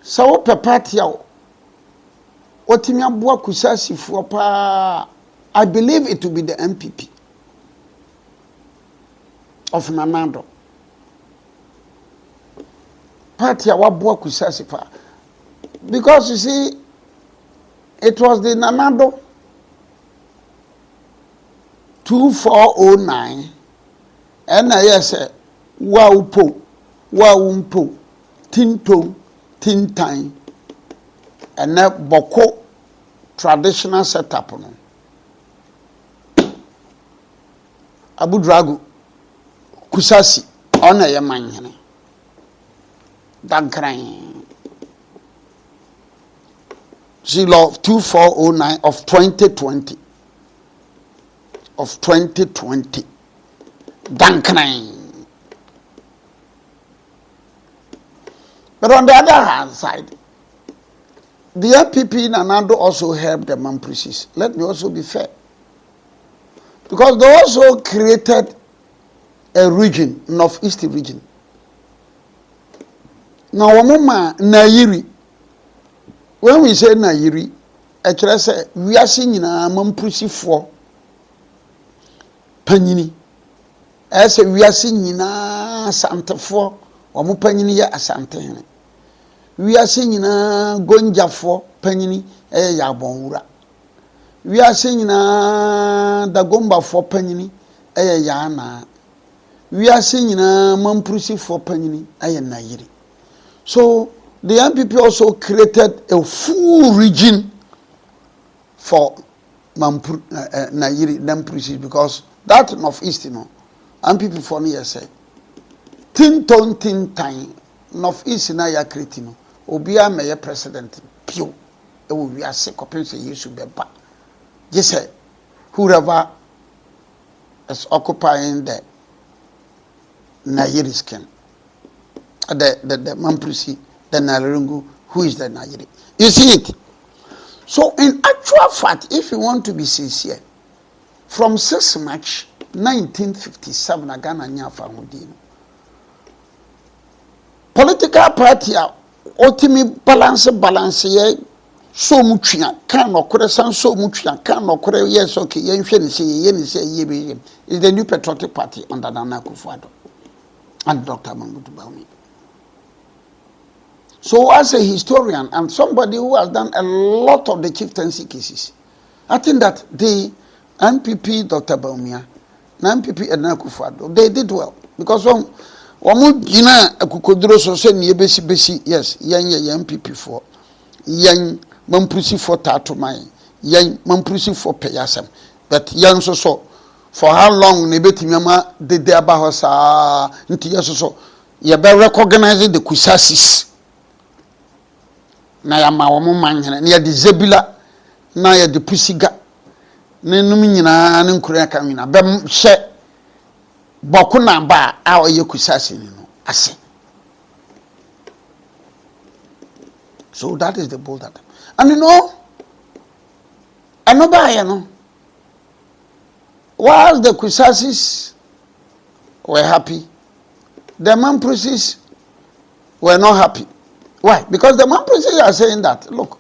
So party otimi aboa Kusasi for pa, I believe it will be the NPP of Nanado. Party waboa Kusasi pa. Because you see, it was the Nanado 2409 and I say waupo waumpo tinto tintan and na boko traditional setup no Abu Drago Kusasi ona ye manhene dankran law 2409 of 2020 dankran. But on the other hand side, the NPP Nanado also helped the Mamprisis. Let me also be fair. Because they also created a region, northeast region. Now, Nairi, when we say Nairi, actually say we are seeing in a Mamprisi for Panini. As we are seeing in a Santa for or Mupanini Asante. We are seeing na gonja for penini ya bonura. We are seeing na dagomba for penini ya na. We are seeing na Mamprusi for penini na yiri. So the NPP also created a full region for Nairi Mamprusi because that northeast, you know, NPP for me say tin time northeast na ya create no. Obia meye president pio e wo wi ase kopense Yesu beba just say whoever is occupying the Nayiri skin the Mamprisi the Nalungu who is the Nayiri, you see it. So in actual fact, if you want to be sincere, from 6 March 1957 Ghana nyafa hodino political party otimi balance ye so mutwa kan nokore san so mutwa kan nokore yes okay ye nhwe ni say ye be is the new patriotic party under Nana Akufo-Addo and Dr. Mamudu Bawumia. So as a historian and somebody who has done a lot of the chieftaincy cases, I think that the NPP Dr. Bawumia, NPP and Nana Akufo-Addo, they did well because Wamu jina akukodro so se ni besi yes yan NPP for yan Mamprisi for tatomai yan Mamprisi for peyasem but yan so for how long ne betimi ma de aba ho sa nti yes so ye be recognize the Kusasis na ya ma wo manhene na ya de zebila na ya de pusiga ne num nyina ne nkura ka nyina be hye boku na ba a oye Kusasi ni no ase. So that is the bold that. And you know, another you know, while the Kusasis were happy, the Mamprisis were not happy. Why? Because the Mamprisis are saying that look,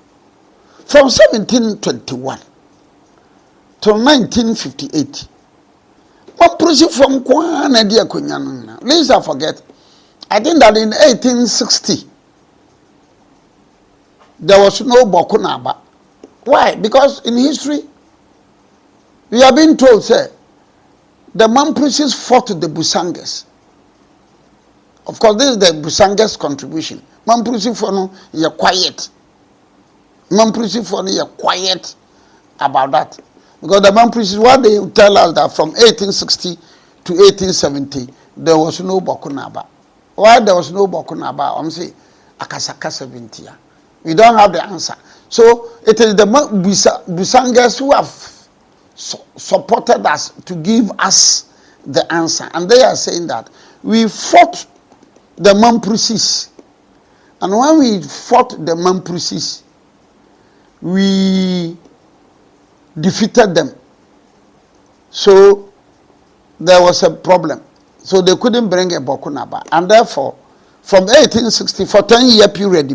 from 1721 to 1958. Mamprisi from Kwana dia Kunyana. Let's not forget. I think that in 1860 there was no Bokunaba. Why? Because in history we have been told say the Mamprisis fought the Busangas. Of course, this is the Busangas contribution. Mamprisi for no you're quiet. Mamprisi for no you're quiet about that. Because the Mamprisis, what they tell us that from 1860 to 1870, there was no Bokunaba. Why there was no Bokunaba? I'm saying, Akasaka 70. We don't have the answer. So it is the Busangas who have supported us to give us the answer. And they are saying that we fought the Mamprisis. And when we fought the Mamprisis, we defeated them. So there was a problem. So they couldn't bring a Bokunaba. And therefore, from 1860, for 10-year period,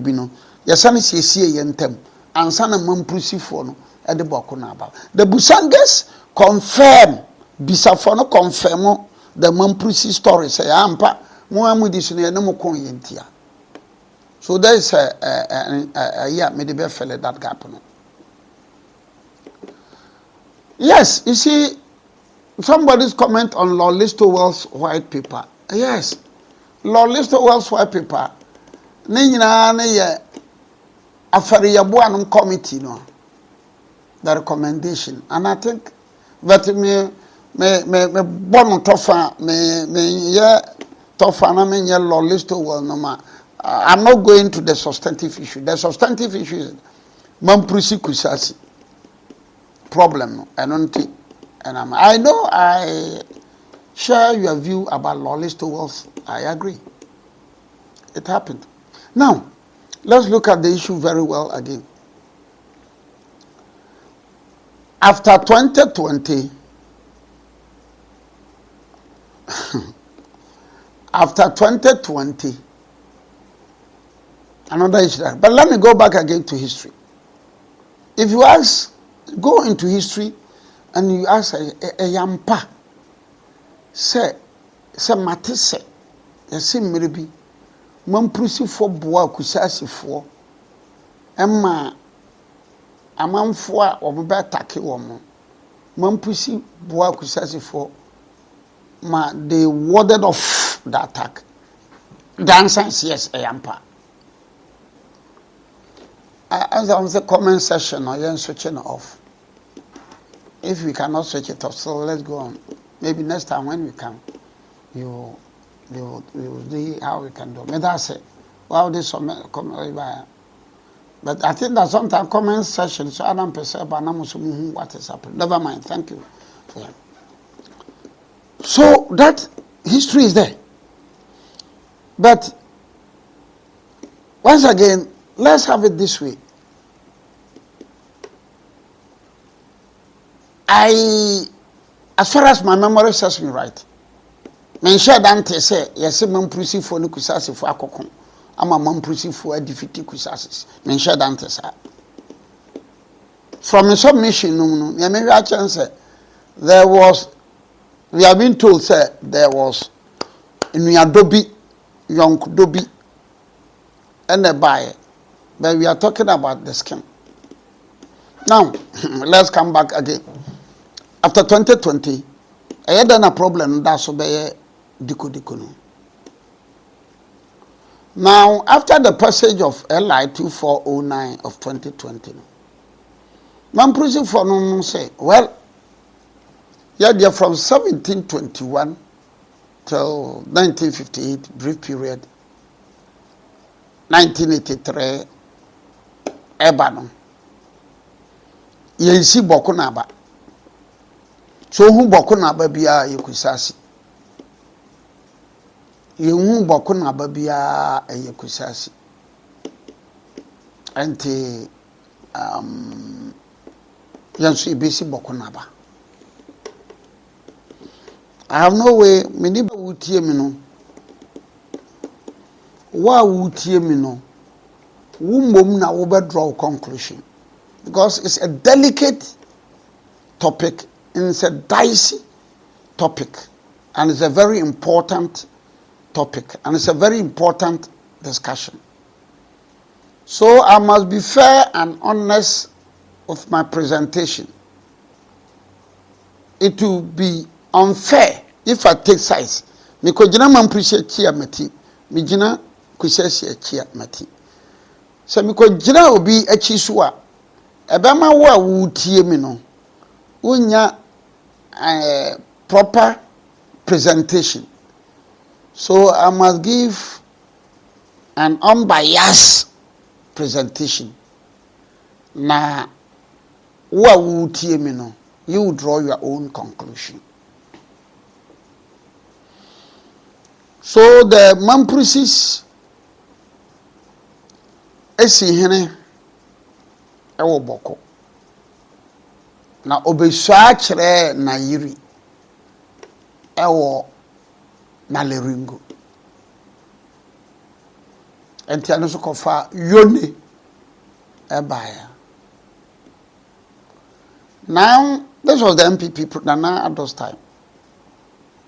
yɛsane siesie yentem ansa na mamprusifoɔ no de bɔko na aba. The Busanges confirm bisafo no confirm the mamprusi story say ampa mo amudi so ne mo kon yentia. So there is a yeah, me de be fill that gap no. Yes, you see somebody's comment on Lord Listowell's white paper. Yes, Lord Listowell's white paper ne nyina ne ye afariyaboanum committee no, the recommendation, and I think that me bono tofa me ye tofa na me ye Lord Listowell no ma. I'm not going to the substantive issue. The substantive issue is Mamprusi Kusasi problem no, and I know I share your view about Lord Listowell's. I agree. It happened. Now, let's look at the issue very well again. After 2020, after 2020, another issue. But let me go back again to history. If you go into history and you ask a yampa, say matise, say maybe mamprusi for boa kusasi for emma amanfo a obo be attack wo mo mamprusi boa kusasi for ma they warded off the attack. The answer is yes, a yampa. As on the comment section, I am switching off. If we cannot switch it off, so let's go on. Maybe next time when we come, we will see how we can do. May that say, well, this comment, but I think that sometimes comment section, so I don't perceive what is happening. Never mind. Thank you. Yeah. So that history is there. But once again, let's have it this way. As far as my memory serves me right, mention Dante say, yes, mamprusi for no kusasi for akokon. I'm a mamprusi for a defeat kusasis. Mention Dante say. From a submission, no, maybe I can say there was. We have been told say there was in Adobe, young Dobi, and a buyer. But we are talking about the scheme. Now, let's come back again. After 2020, I had done a problem that's obey diko. Now, after the passage of LI 2409 of 2020, Mamprusi for no say, well, yeah, they're from 1721 till 1958, brief period. 1983, Ebano. Yensi boko na ba. So hu boko na ba bia ye Kusasi. Ye hu boko na ba bia ye Kusasi. Enti yansu ibesi boko na ba. I have no way me ni ba wutie me no. Wa wutie me no. Wu mom na wo be draw conclusion. Because it's a delicate topic and it's a dicey topic and it's a very important topic and it's a very important discussion. So I must be fair and honest with my presentation. It will be unfair if I take sides. Because jina mamprishe chia mati, mi jina kusesi chia mati. So because jina obi echisua. Ebema wa wutie mi no unya proper presentation. So I must give an unbiased presentation. Na wa wutie mi no, you draw your own conclusion. So the Mamprusis esi hene ewo boko na obesua kire na yiri ewo na leringo enti anu so kofa yone Ebaya. Now, this was the NPP, Nana Addo's time.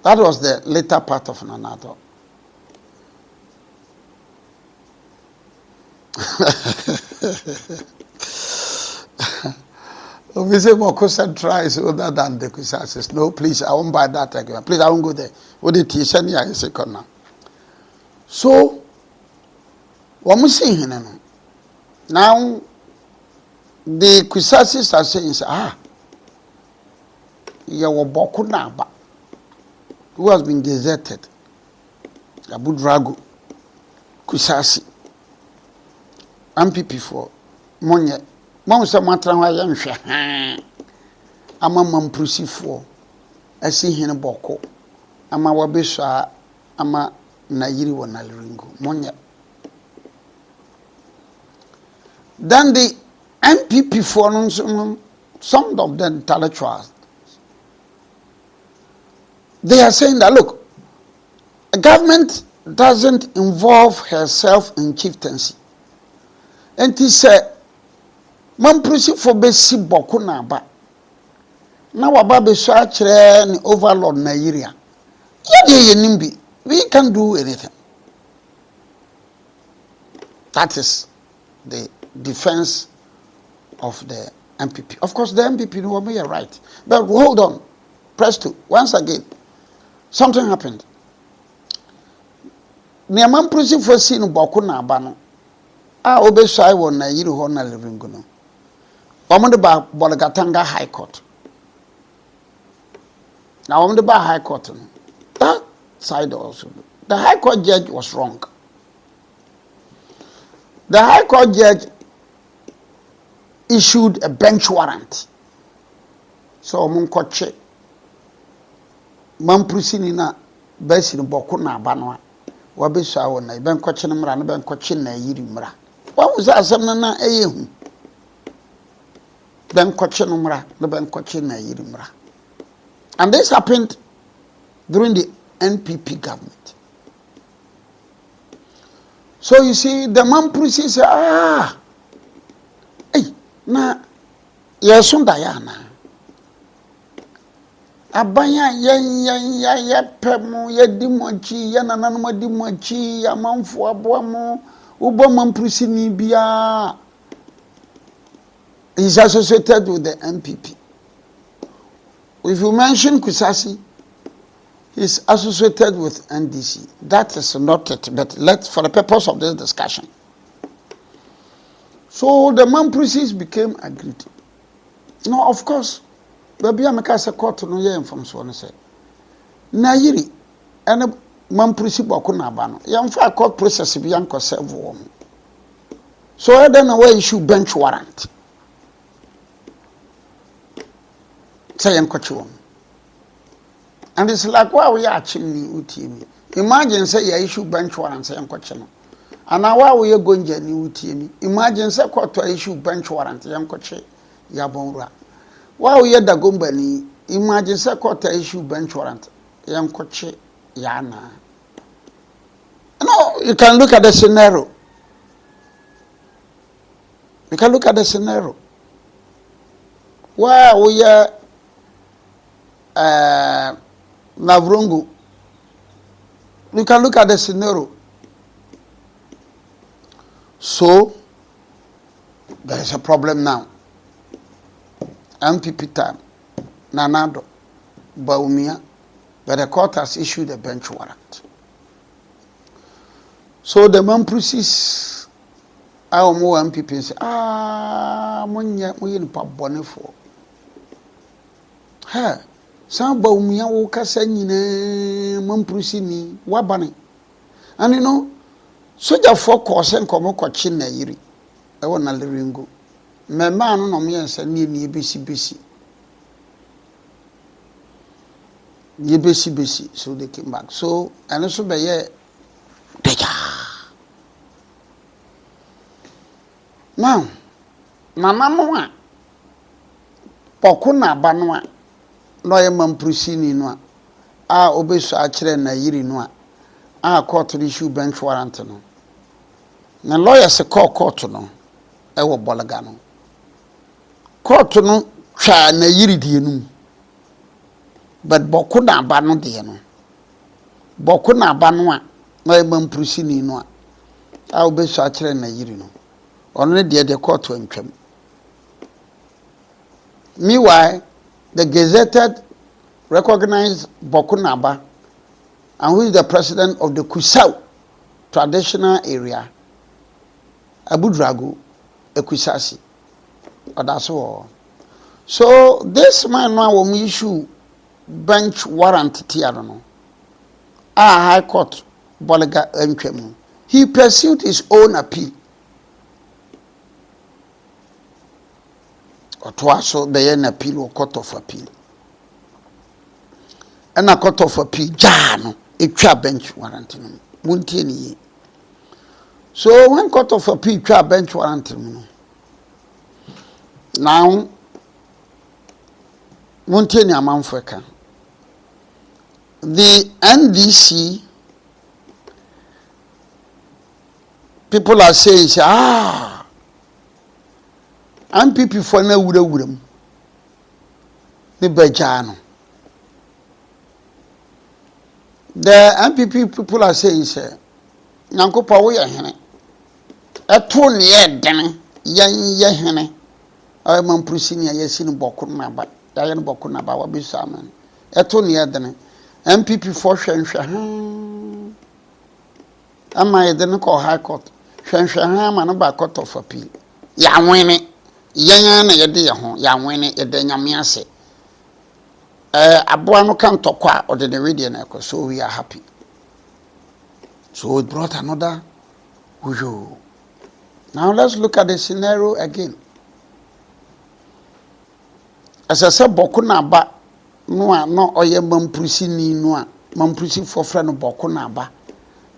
That was the later part of Nana Addo. We say Moko Central is other than the Kusasi. No, please, I won't buy that again. Please, I won't go there. What did he send you? Second now. So, what we see here now, the Kusasis are saying, you were Bokunaba, who has been deserted. Abu Drago, Kusasi, NPP for Monye. Monsa Matran, I am sure. I'm a Mamprusi for. I see him a boko. I'm a Wabesa, I'm a Nairi Wanalringo. Monye. Then the NPP for some of them intellectuals. They are saying that, look, a government doesn't involve herself in chieftaincy. And he said, Mamprisi for besi boku na ba. Na waba beso achire ni overlord Nigeria. Yeye nimbi. We can't do anything. That is the defense of the NPP. Of course, the NPP know me right. But hold on. Press 2. Once again, something happened. Ni Mamprisi for si no boku na ba no. Obeso ai won Nigeria ho na living no. Omo ba Bolagatanga High Court. Now omo ba High Court. That side also. The High Court judge was wrong. The High Court judge issued a bench warrant. So omo nkoche Mamprisi ni na besi no boku na aba no a wabeso awo na ben nkoche no mra no ben nkoche na yiri mra. Wa wo za asem na eyehu. Ben koche numra, the ben koche na yirimra. And this happened during the NPP government. So you see, the Mamprisi say, hey, na, yesun dayana. Abanya ya pemu, ya dimochi, ya nananuma dimochi, ya mamfu abuamu, ubo Mamprisi ni biya. He's associated with the NPP. If you mention Kusasi, he's associated with NDC. That is not it, but for the purpose of this discussion. So the Mamprisis became agreed. No, of course, baby, I'm a court no year from so say. Nairi and Mamprisi Bokuna Bano. Young for a court process be uncle serve warm. So I don't know where issue bench warrant. Say and it's like why we are chimney utimi. Imagine say you issue bench warrant say and coaching. And now why we are going to utimi. Imagine say court to issue bench warrant yam coach yabonra. Why we are the gombani. Imagine say court to issue bench warrant yam coach yana. No, you can look at the scenario. You can look at the scenario. Why we are Navrungu. You can look at the scenario. So there is a problem now. NPP time, Nanado, Baumia, but the court has issued a bench warrant. So the Mamprisis, our more NPP say, Munya, we in Pabonifo. Hey. Some Baumia will Cassini, Mamprusini, Wabani. And you know, soldier for course and come coaching a yiri. I want a living go. My man no me and send me BC. BC, so they came back. So, and also by year, now, Mama Pokuna Banwa. Lawyer Mamprisi ni no a obeso akire na yiri no a court issue bench warrant no na lawyer se call court no ewo Bolaga no court no twa na yiri die no but Boko na aba no de no Boko na aba no a na mamprusi ni no a obesu a kire na yiri no ono de court antwam. Meanwhile, the gazetted recognized Boko Naba, and who is the president of the Kusasi traditional area, Abu Drago, a Kusasi. That's all. So this man now will issue bench warrant. I don't know. High Court Bolaga Nkwemu. He pursued his own appeal. Otwaso be an appeal or court of appeal. And a court of appeal, Jano, a bench warrant. Munti. So when court of appeal bench warrant. Now, Munti Amamfreka. The NDC people are saying, NPP for na wuram the bejano. The NPP people are saying, sir, Nankopa we are hene. A tone ye dene, ye hene. I am Prusinia, yes, in Bokuna, but Diane Bokuna, Bawa Bisaman. A tone ye dene. NPP for Shanshahan. Am I then call High Court? Shanshahan and about court of appeal. Ya winning. Yan na yede ye ho ya nwene yede nyame ase aboa no kan tokwa or the radio na ko, so we are happy. So it brought another ujo. Now let's look at the scenario again. As I said, Boko na ba no oye mamprusi ni no a mamprusi for friend Boko na ba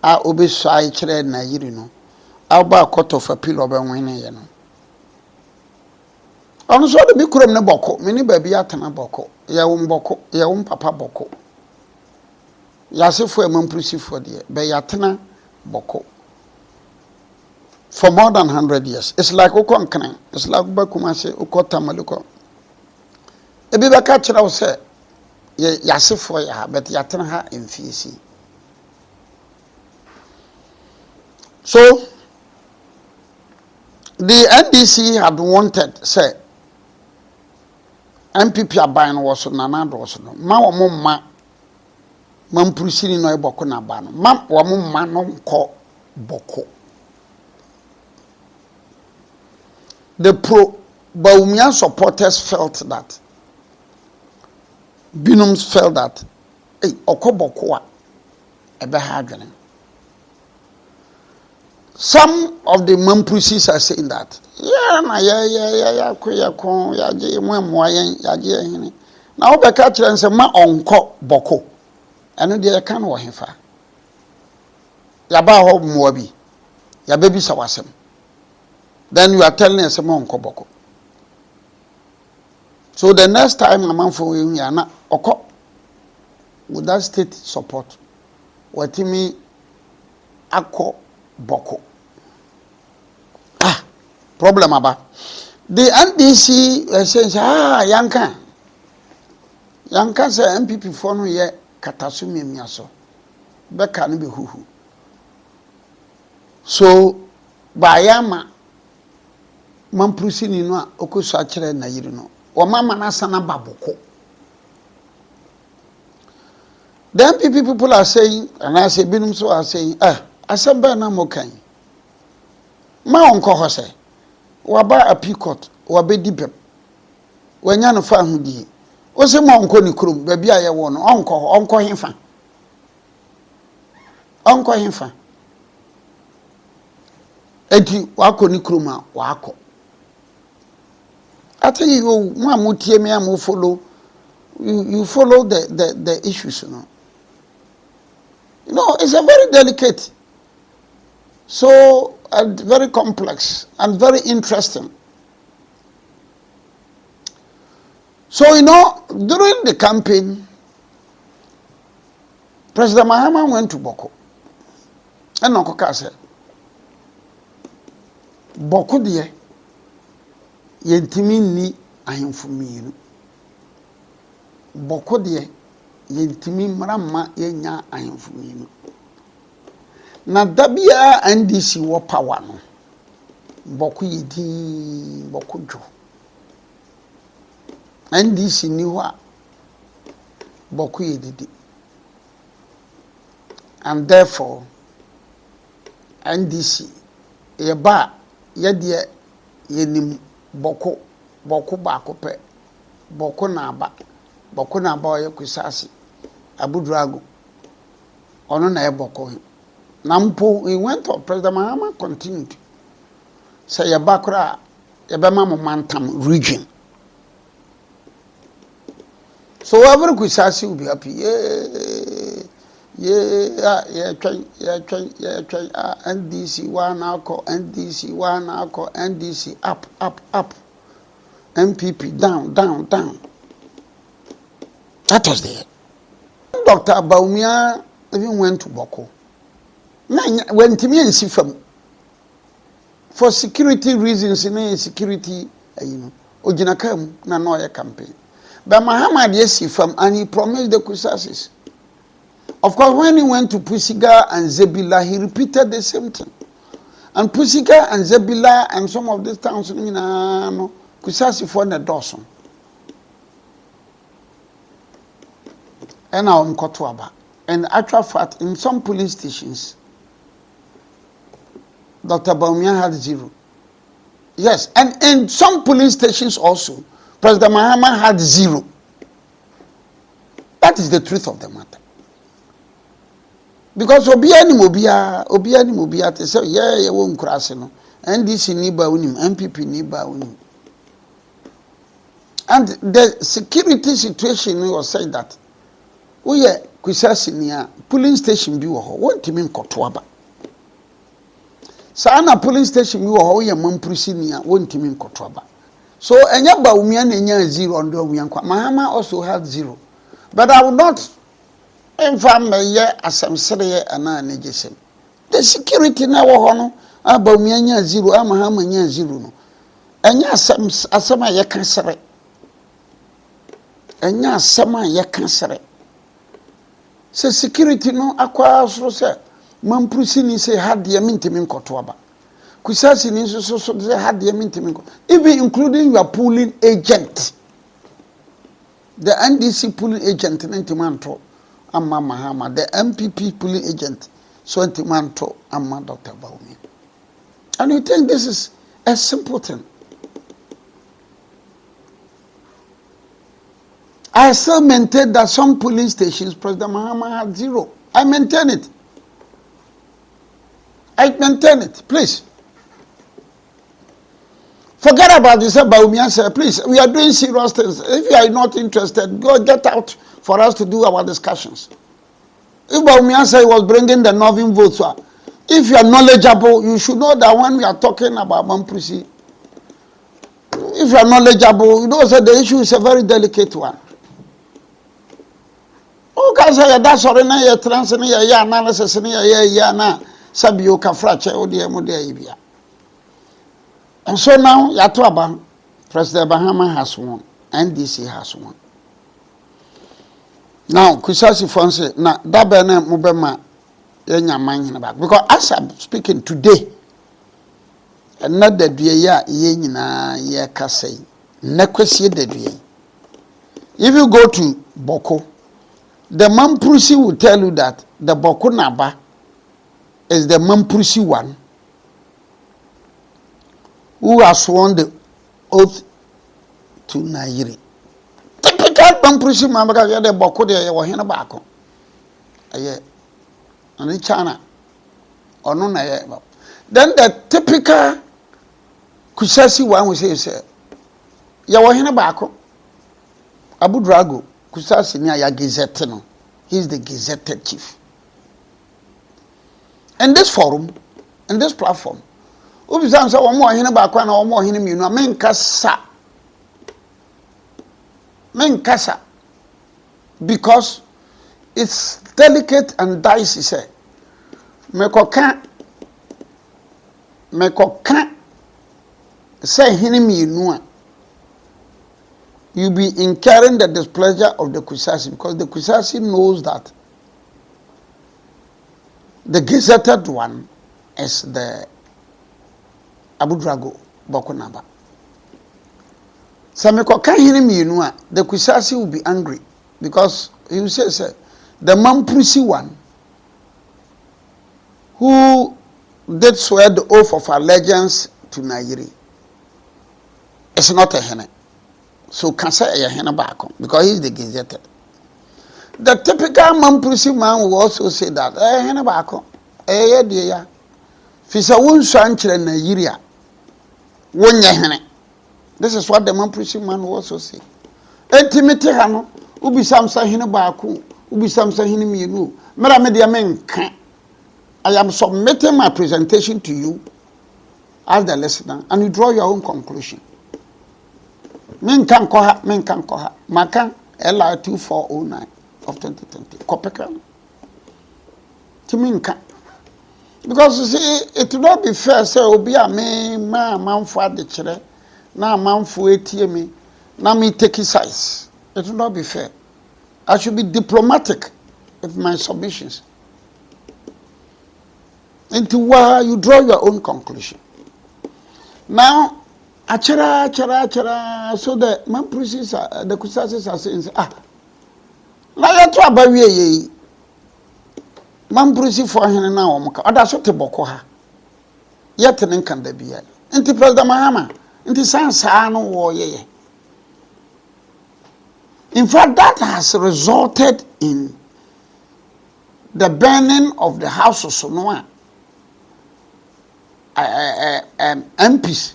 a obesu ai kire na yiri no a ba court of appeal obenwene ye no. On so de bi kurom ne Boko meni ba bi atana Boko ya Boko ya papa Boko ya sefo e mamprusi de be ya tena Boko for more than 100 years. It's like Okonkran, it's like Bakumase Okotamaluko. E bi ba ka kira wo se ya sefo ya but ya tena ha mfiesi. So the NDC had wanted say NPP aban was so nana do so no ma wo ma mamprusi no e Boko na ba no ma wo ma no nko Boko. The pro-Bawumia supporters felt that, Binums felt that, hey, Okobokwa, Ebehadran. Some of the Mamprusis are saying that, now Bekatcher and say, Ma onko Boko, and the can wa himfa. Yaba ho Moabi, ya baby sawasem. Then you are telling us among Koboko. So the next time a man for you, Yana Oko, with that state support, what me Ako Boko. Problem about the NDC says, Yanka say MPP for no ye katasumi miaso. Beka ni be huhu. So Bayama Mamprusi ni no a okosu akire na yiri no o mama na sana baboko. The NPP people are saying, and I say binum so are saying, asamba na mokan ma onko ho se waba appeal court wabedi bem wanya no fa hudi o se ma onko ni krum ba bia ye wo no onko hemfa enti wako ni krum a wako. I tell you, you follow the issues, you know. You know, it's a very delicate, so very complex and very interesting. So, you know, during the campaign, President Mahama went to Boko. And Okoka said, Boko dear, yentimi ni ahemfo mienu boko de yentimi mramma yenya ahemfo mienu na dabia NDC wo power no boko yedi boko jo NDC ni ho a boko yedidi and therefore NDC yeba yede yenim boko ba pe boko na aba oye Kusasi Abudrago ono na boko na mpo we went on President Mahama continued say yeba kra yeba mantam region. So every Kusasi will be happy. Yeah, NDC one alcohol, NDC one alcohol, NDC up, NPP down. That was there. Dr. Baumia even went to Boko. When Timmy and Sifam for security reasons, in security, Ojinakam na noya campaign. But Muhammad Sifam and he promised the Kusasis. Of course, when he went to Pusiga and Zebila, he repeated the same thing. And Pusiga and Zebila and some of these towns, Kusasi for the Dawson. And now I'm Kotuaba. And actual fact, in some police stations, Dr. Baumia had 0. Yes, and in some police stations also, President Mahama had 0. That is the truth of the matter. Because obiani mobia te say yeah won krase no NDC ni ba unim NPP ni ba unim. And the security situation was said that we Kusasi nia polling station bi wo ho wontimi nkoto aba. Sa na polling station bi wo ho ye mamprusi nia wontimi nkoto aba. So enya ba umia na enya 0 ndo umia kwa Mahama also had 0. But I would not inform me ye asemsere ana negesem. The security na wo ho no aba umia nya 0 Mahama nya 0 no. Enya asema ye kansere. Enya asema ye kansere. Se security no akwa so se mamprusi ni se hadie mintimi nkoto aba. Kusasi ni so se hadie mintimi nkoto. Even including your polling agent. The NDC polling agent ntimanto amma Mahama, the NPP polling agent so ntimanto amma Dr. Baumia. And you think this is a simple thing? I still maintain that some police stations, President Mahama had 0. I maintain it. Please. Forget about this about Baumia, sir. Please, we are doing serious things. If you are not interested, go get out for us to do our discussions. If Baumia said he was bringing the Northern votes, if you are knowledgeable, you should know that when we are talking about Mamprisi, if you are knowledgeable, you know that the issue is a very delicate one. Oh, guys, that's already a translation, analysis, na Sabio Kafrache, Odiamudia. And so now, Yatuaba, President Bahama has won, NDC has won. Now, Kusasi Fonse, na Dabana Mubema, Yenya Mangin back. Because as I'm speaking today, and not the Dria Yenina Yakase, Nekwesi de Dria. If you go to Boko, the Mamprusi will tell you that the Boko Naba is the Mamprusi one who has sworn the oath to Nairi. Typical Mamprusi Mamaka, the Boko de Wahina Bako. Aye, and China or no. Then the typical Kusasi one will say, Yawahina Bako, Abu Drago, Kusasi Nia Gazetino. He's the gazetted chief. In this forum, in this platform, Ubizansa one more hina bakwana or more hina minu, menkasa. Because it's delicate and dicey, say. Mekoka say hina minu, you'll be incurring the displeasure of the Kusasi, because the Kusasi knows that the gazetted one is the Abudrago Bokonaba. Sameko Kahini Mienua, the Kusasi will be angry because he will say, the Mampusi one who did swear the oath of allegiance to Nairi is not a hene. So can say a hene back because he's the gazetted. The typical Mampusi man will also say that hene back dear Fisa won sanchre Nigeria wonya hene. This is what the Mampusi man will also say. Intimate hano ubi samsa hene back ubi samsa hene mienu mera media men can. I am submitting my presentation to you as the listener, and you draw your own conclusion. Men can koha. Maka LI 2409 of 2020. Kopeka. To minka. Because you see, it will not be fair. Say, obi a me man for the chere, na man for ATM, na me take his size. It will not be fair. I should be diplomatic with my submissions. Into where you draw your own conclusion. Now, achara, so the Mampusis, the Kusasis are saying, now you try by ye. Mampusi for him now, or that's what the Bokoha. Yet an income de be. Into President Mahama, into San Sano war ye. In fact, that has resulted in the burning of the house of Sonoa. MPs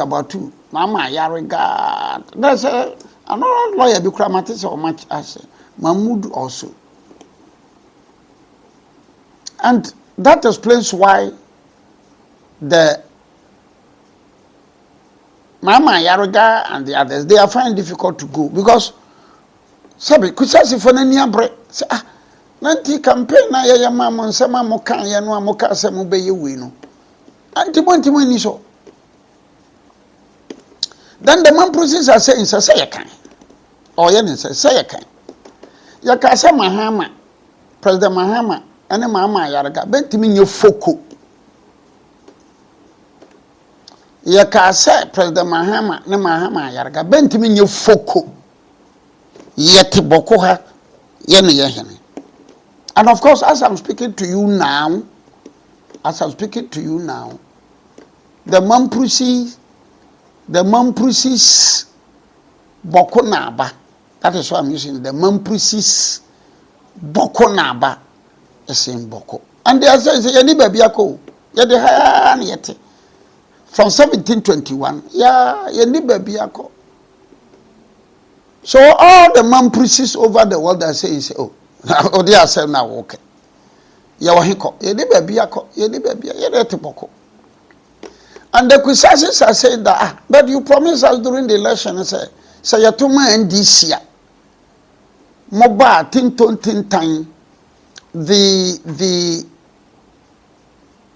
about two. Mama Yarigard. There's another lawyer, Bukramatis or much as Mahmoud also. And that explains why the Mama Yariga and the others, they are finding difficult to go because Sabi Kusasi for any break. Nanti campaign na ya mama nsema moka ya no amoka semu be ye wino. Anti so. Then the man process are saying, say you can. Or you say you can. Ya ka say Mahama, President Mahama, and Mama Yaraga, bentimi your foko. Ya ka say President Mahama, ne Mahama Yaraga, bentimi your foko. Yet bokoha, yene. And of course, as I'm speaking to you now, the Mampusis Bokonaba, that is why I'm using the Mampusis Bokonaba is in Boko. And they are saying, Yeni Babiako, Yeti from 1721, Yeni Babiako. So all the Mampusis over the world are saying, oh, they are saying now, okay. Yawahiko, Yeni Babiako, Yeti Boko. And the Kusasis are saying that, but you promised us during the election, say Yatuma and this year. Moba, Tintin, the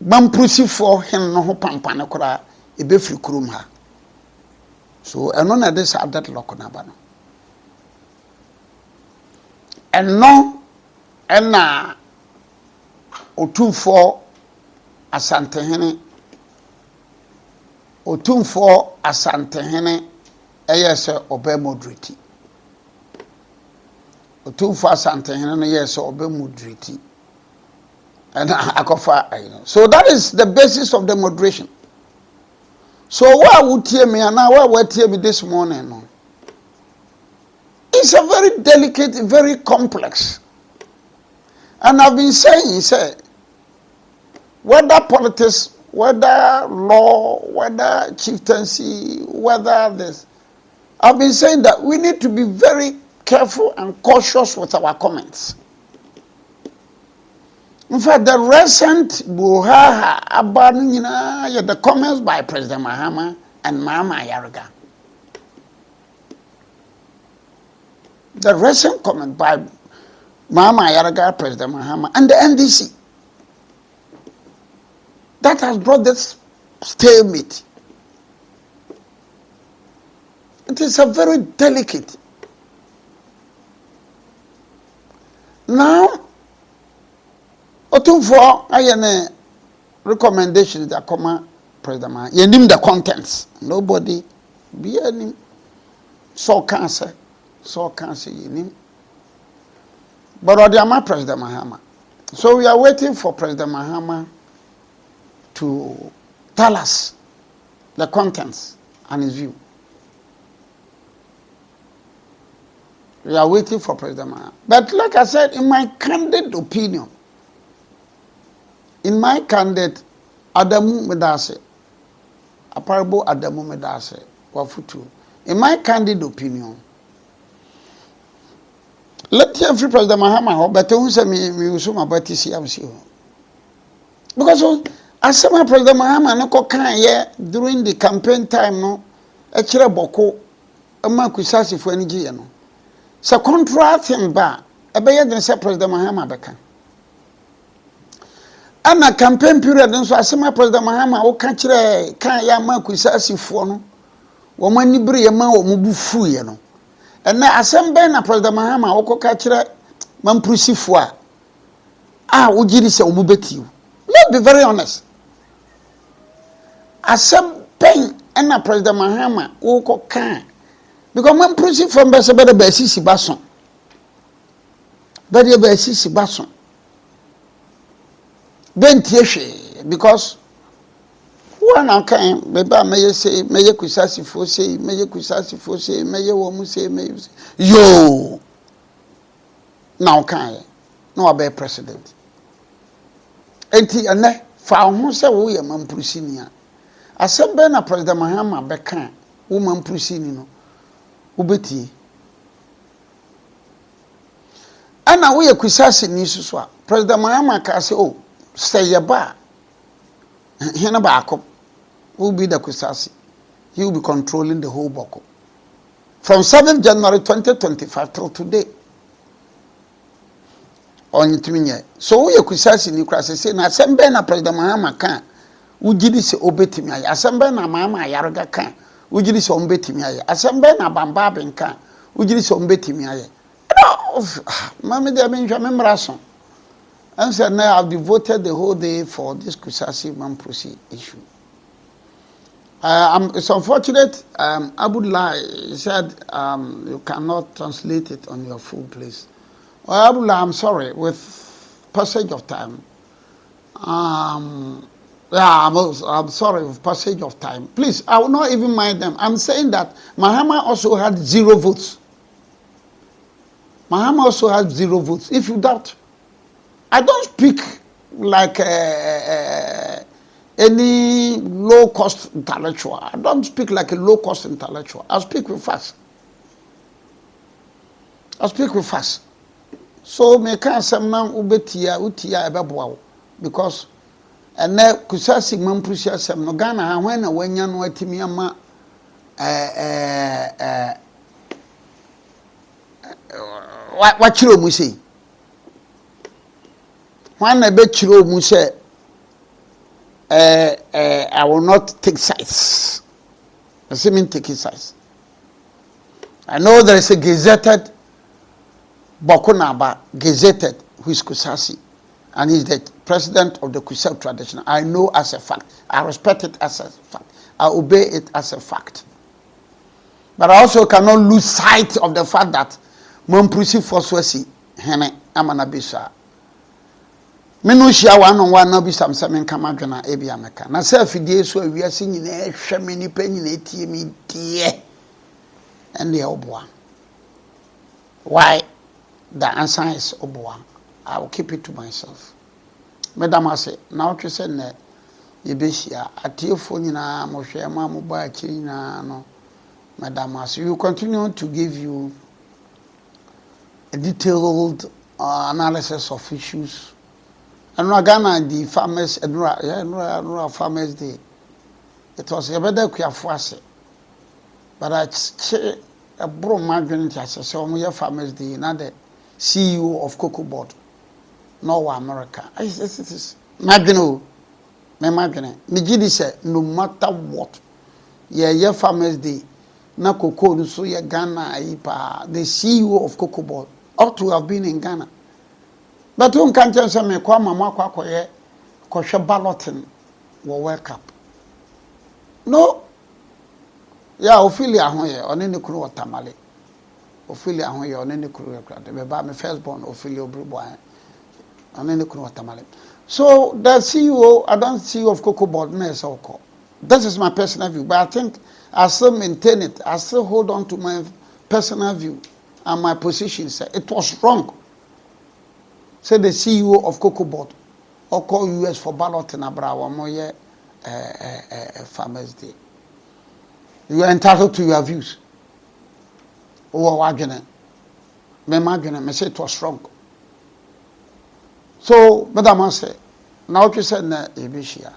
Mampusi for him no pampanakura, a befri kurumha. So, and none of this are that loconabano. And no, and na, or 2-4 Asantehene. Otumfo Asantehene eyese obe modriti. Otumfo Asantehene eyese obe modriti. And akofa so that is the basis of the moderation. So why would hear me and now why would hear me this morning? No? It's a very delicate, very complex. And I've been saying, whether politics, whether law, whether chieftaincy, whether this. I've been saying that we need to be very careful and cautious with our comments. In fact, the recent Buhaha Abanina, the comments by President Mahama and Mama Yariga. The recent comment by Mama Yariga, President Mahama, and the NDC. That has brought this stalemate. It is a very delicate. Now, Otumfo ayene recommendations that come President. You name the contents. Nobody be any so cancer you name. But Odiama President Mahama. So we are waiting for President Mahama to tell us the contents and his view. We are waiting for President Mahama. But like I said, in my candid opinion, Adamu Medase, Aparabo Adamu Medase, Wafutu. In my candid opinion, let every President Mahama, but who say me usuma bati CMC. Because as some President Mahama no kokan ye during the campaign time no, echire boko, ama Kusasi for any no. So contract him ba, ebeye den say President Mahama beka. And a campaign period, and so I say my President Mahama, o kanchire kan ya ma Kusasi for no, wo mani bere ya ma wo mubufu ye no. And now assemble na President Mahama, o ko kanchire mamprusi fo a ujiri se omubeti. Let's be very honest. Assemble na President Mahama, o ko kan because mamprusi fo mbese be be sisi bason. Be sisi bason. Because when I came, maybe may say, may Kusasi for say, may Kusasi for say, may woman say, may yo. Now can no be president. Enti ane found who say we are Mampusinia. Assemble na President Mahama Bekan, woman Prusini, Ubeti. And now we are Kusasi Nisuswa. President Mahama can say, oh. Say yaba, hena baako will be the Kusasi. He will be controlling the whole Boko. From 7th January 2025 till today. On it so we Kusasi ni krasi say na sembe na President Mahama kan ujidi se obetimi aye. Asembe na Mahama Yaroga kan ujidi se ombetimi aye. Asembe na Bamba Ben kan ujidi se ombetimi aye. Mama de amenjwa memrason. And said, now I've devoted the whole day for this Kusasi Mampusi issue. It's unfortunate. Abdullah said you cannot translate it on your full place. Well, Abdullah, I'm sorry. With passage of time, I'm sorry with passage of time. Please, I will not even mind them. I'm saying that Mahama also had 0 votes. Mahama also had 0 votes. If you doubt. I don't speak like any low-cost intellectual. I don't speak like a low-cost intellectual. I speak with facts. So, me can say man ubetia ebeboa because and na Kusasi mampusia sem no Ghana ha when na wanya no atimi ama wa chiro mu sei. When I bet you say, I will not take sides. Assuming taking sides. I know there is a gazetted Bokunaba, gazetted, who is Kusasi, and he's the president of the Kusel tradition. I know as a fact. I respect it as a fact. I obey it as a fact. But I also cannot lose sight of the fact that Mompusi Foswesi, Hene, Amanabisa. Menushia one no be some kamadwana ebia meka na self die so awiase nyina ehwe me ni pa nyina etie me die and the oboa. Why? The answer is oboa. I will keep it to myself. Madam ase na otwe se na yebehia atiefo nyina mo hwe ma mo ba akiri nyina no. Madam ase we will continue to give you a detailed analysis of issues. And Ghana, the farmers, and farmers day. It was a better Kuyafuase. But I say a bro margin so we have farmers day, another CEO of Cocoa Board, North America. I said, it is Magno, my Magna. Mijidi said, no matter what, yeah, farmers day, na cocoa no so ye Ghana ayi pa, the CEO of Cocoa Board ought to have been in Ghana. But you can't tell me kwa mama kwa koye koshe balloting wo World Cup. No. Yeah, Ophelia ahoye one ne kunu watamale. Ophelia ahoye one ne kunu yakrade. Me ba me firstborn Ophelia Obribo one ne kunu watamale. So the CEO, I don't CEO of Cocoa Board na esoko. This is my personal view, but I think I still maintain it. I still hold on to my personal view and my position. Say it was wrong. Say the CEO of Cocoa Board or call US for balloting Abrawa Moye Farmers Day. You are entitled to your views. Oh, me say it was wrong. So, Madam say, now you said na ebishia.